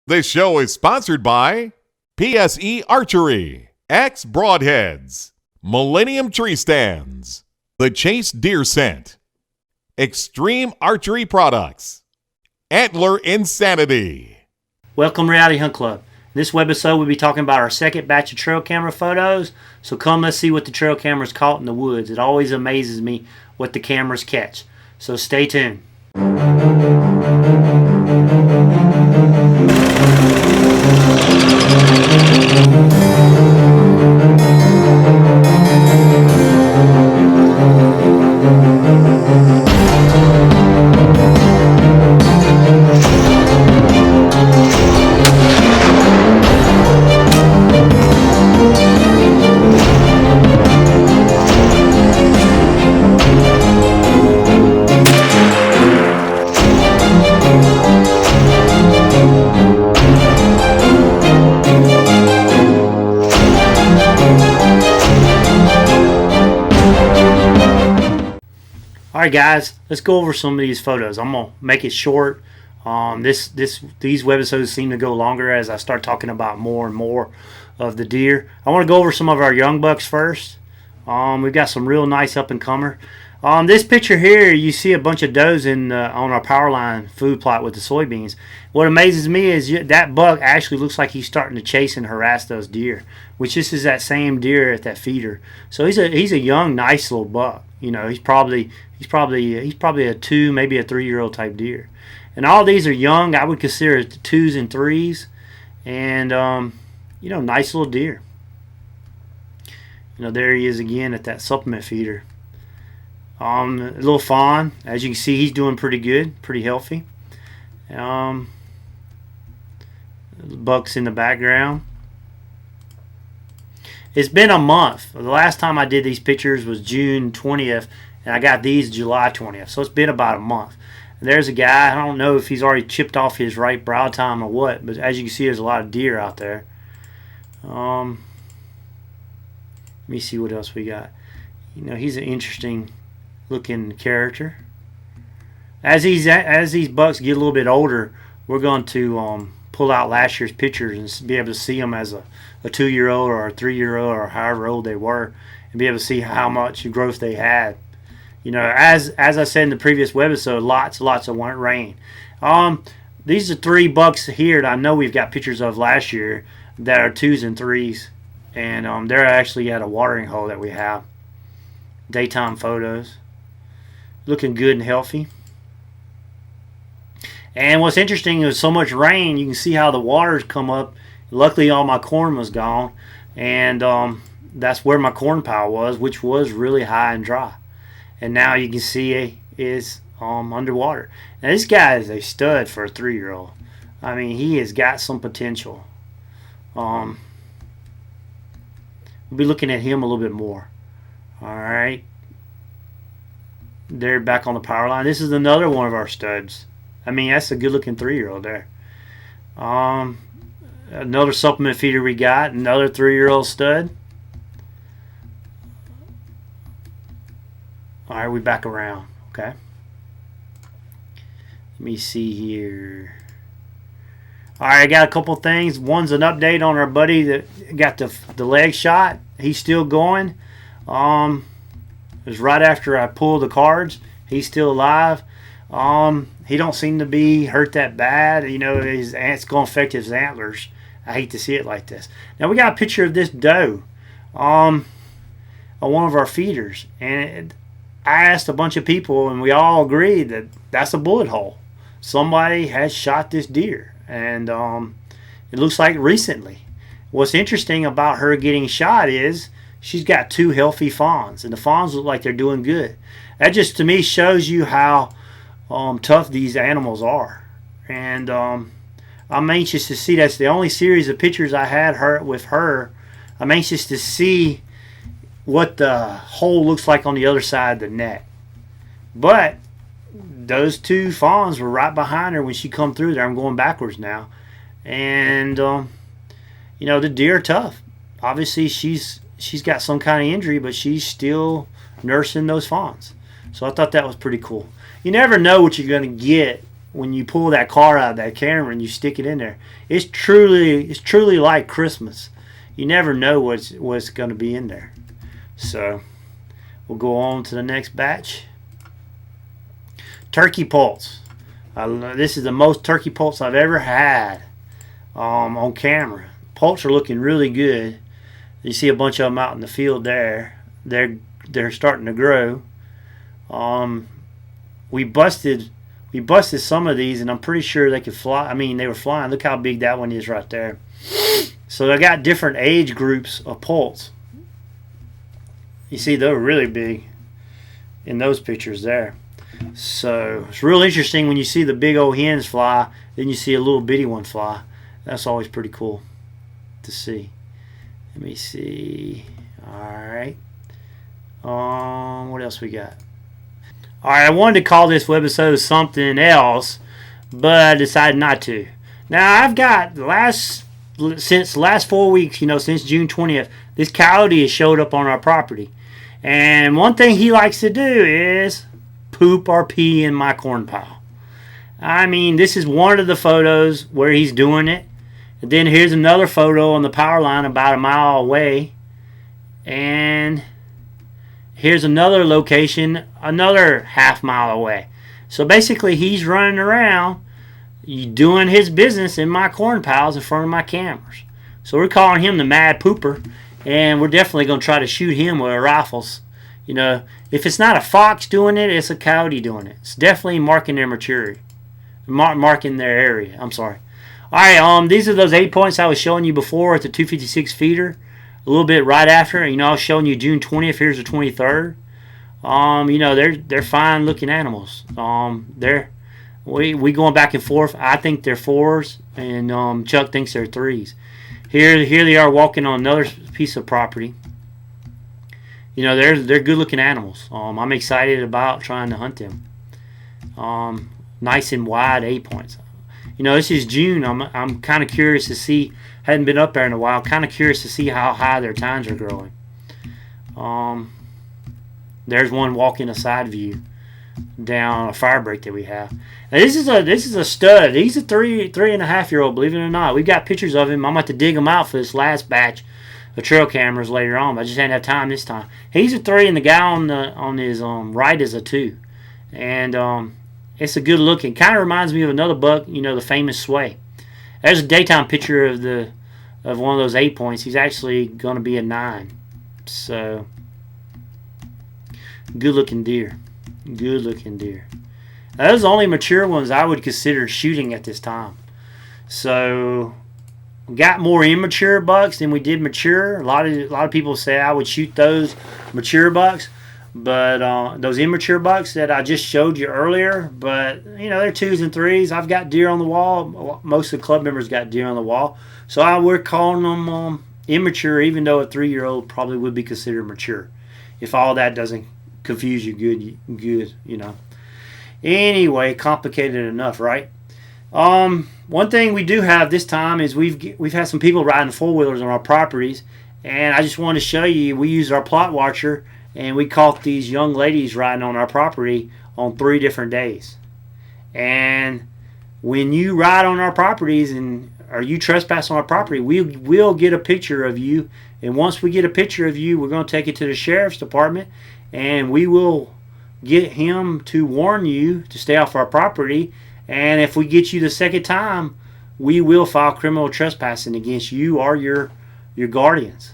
This show is sponsored by PSE Archery, X Broadheads, Millennium Tree Stands, The Chase Deer Scent, Extreme Archery Products, Antler Insanity. Welcome Reality Hunt Club. In this webisode we'll be talking about our second batch of trail camera photos. So come, let's see what the trail cameras caught in the woods. It always amazes me what the cameras catch. So stay tuned. Alright guys, let's go over some of these photos. I'm going to make it short. These webisodes seem to go longer as I start talking about more and more of the deer. I want to go over some of our young bucks first. We've got some real nice up and comer. This picture here, you see a bunch of does on our power line food plot with the soybeans. What amazes me is that buck actually looks like he's starting to chase and harass those deer, which this is that same deer at that feeder. So he's a young, nice little buck. You know, he's probably a 2, maybe a 3-year-old type deer. And all these are young. I would consider it 2s and 3s, and you know, nice little deer. You know, there he is again at that supplement feeder. A little fawn, as you can see, he's doing pretty good, pretty healthy. Bucks in the background. It's been a month. The last time I did these pictures was June 20th, and I got these July 20th. So it's been about a month. And there's a guy, I don't know if he's already chipped off his right brow tine or what, but as you can see, there's a lot of deer out there. Let me see what else we got. You know, he's an interesting looking character. As these bucks get a little bit older, we're going to pull out last year's pictures and be able to see them as a 2-year-old or a 3-year-old or however old they were, and be able to see how much growth they had. You know, as I said in the previous webisode, lots of rain. These are 3 bucks here that I know we've got pictures of last year that are 2s and 3s, and they're actually at a watering hole that we have. Daytime photos, looking good and healthy. And what's interesting is so much rain, you can see how the water's come up. Luckily, all my corn was gone, and that's where my corn pile was, which was really high and dry. And now you can see it is underwater. Now this guy is a stud for a 3-year-old. I mean, he has got some potential. We'll be looking at him a little bit more. All right, they're back on the power line. This is another one of our studs. I mean, that's a good-looking 3-year-old there. Another supplement feeder we got, another 3-year-old stud. All right, we back around. Okay. Let me see here. All right, I got a couple things. One's an update on our buddy that got the leg shot. He's still going. It was right after I pulled the cards. He's still alive. He don't seem to be hurt that bad. You know, it's going to affect his antlers. I hate to see it like this. Now we got a picture of this doe on one of our feeders, and I asked a bunch of people, and we all agreed that that's a bullet hole. Somebody has shot this deer, and it looks like recently. What's interesting about her getting shot is she's got 2 healthy fawns, and the fawns look like they're doing good. That just to me shows you how tough these animals are, and I'm anxious to see. That's the only series of pictures I had with her. I'm anxious to see what the hole looks like on the other side of the neck. But those 2 fawns were right behind her when she come through there. I'm going backwards now, and you know, the deer are tough. Obviously, she's got some kind of injury, but she's still nursing those fawns. So I thought that was pretty cool. You never know what you're going to get when you pull that car out of that camera and you stick it in there, it's truly like Christmas. You never know what's going to be in there. So we'll go on to the next batch. Turkey poults. This is the most turkey poults I've ever had on camera. Poults are looking really good. You see a bunch of them out in the field there. They're starting to grow. We busted some of these, and I'm pretty sure they could fly. I mean, they were flying. Look how big that one is right there. So I got different age groups of poults. You see, they're really big in those pictures there. So it's real interesting when you see the big old hens fly, then you see a little bitty one fly. That's always pretty cool to see. Let me see. All right. What else we got? All right, I wanted to call this webisode something else, but I decided not to. Now I've got since the last 4 weeks, since June 20th, this coyote has showed up on our property, and one thing he likes to do is poop or pee in my corn pile. I mean, this is one of the photos where he's doing it. And then here's another photo on the power line about a mile away. And here's another location another half-mile away. So basically he's running around doing his business in my corn piles in front of my cameras. So we're calling him the Mad Pooper. And we're definitely going to try to shoot him with our rifles. If it's not a fox doing it, it's a coyote doing it. It's definitely marking their maturity. Marking their area. I'm sorry. Alright, these are those 8 points I was showing you before at the 256 feeder. A little bit right after. I was showing you June 20th. Here's the 23rd. They're fine looking animals. We going back and forth. I think they're 4s, and Chuck thinks they're 3s. Here they are walking on another piece of property. They're good looking animals. I'm excited about trying to hunt them. Nice and wide 8 points. This is June. I'm kind of curious to see. Hadn't been up there in a while. Kind of curious to see how high their tines are growing. There's one walking a side view down a fire break that we have. Now this is a stud. He's a 3.5-year-old. Believe it or not, we've got pictures of him. I'm about to dig him out for this last batch of trail cameras later on. But I just didn't have time this time. He's a 3, and the guy on his right is a 2, and it's a good looking. Kind of reminds me of another buck. The famous Sway. There's a daytime picture of one of those 8 points. He's actually going to be a 9. So good looking deer. Good looking deer. Now, those are the only mature ones I would consider shooting at this time. So we got more immature bucks than we did mature. A lot of people say I would shoot those mature bucks, but those immature bucks that I just showed you earlier. But they're 2s and 3s. I've got deer on the wall. Most of the club members got deer on the wall. So we're calling them immature, even though a 3-year-old probably would be considered mature. If all that doesn't confuse you, good. Anyway, complicated enough, right? One thing we do have this time is we've had some people riding 4-wheelers on our properties, and I just wanted to show you. We used our plot watcher, and we caught these young ladies riding on our property on 3 different days. And when you ride on our properties or you trespass on our property, we will get a picture of you. And once we get a picture of you, we're going to take it to the sheriff's department, and we will get him to warn you to stay off our property. And if we get you the second time, we will file criminal trespassing against you or your guardians.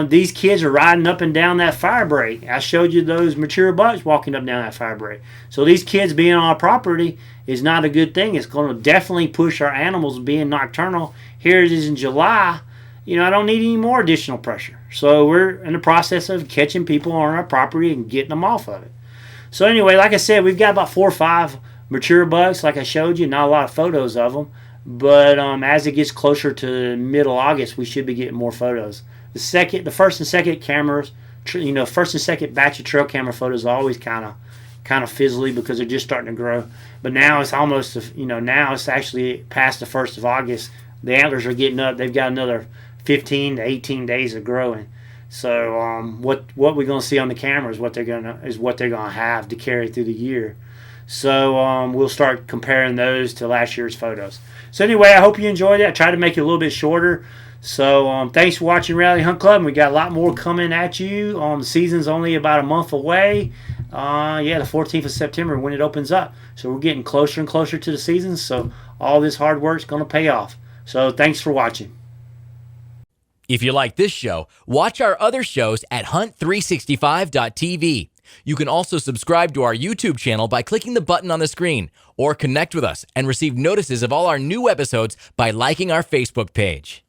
These kids are riding up and down that fire break. I showed you those mature bucks walking up and down that fire break. So these kids being on our property is not a good thing. It's going to definitely push our animals being nocturnal. Here it is in July. I don't need any more additional pressure. So we're in the process of catching people on our property and getting them off of it. So anyway, like I said, we've got about 4 or 5 mature bucks, like I showed you. Not a lot of photos of them. But as it gets closer to middle August, we should be getting more photos. The first and second cameras, first and second batch of trail camera photos are always kind of fizzly because they're just starting to grow. But now it's almost, now it's actually past the 1st of August. The antlers are getting up. They've got another 15 to 18 days of growing. So what we're going to see on the camera is what they're going to have to carry through the year. So we'll start comparing those to last year's photos. So anyway, I hope you enjoyed it. I tried to make it a little bit shorter. So thanks for watching Rally Hunt Club. We got a lot more coming at you. The season's only about a month away. The 14th of September when it opens up. So we're getting closer and closer to the season. So all this hard work's going to pay off. So thanks for watching. If you like this show, watch our other shows at hunt365.tv. You can also subscribe to our YouTube channel by clicking the button on the screen, or connect with us and receive notices of all our new episodes by liking our Facebook page.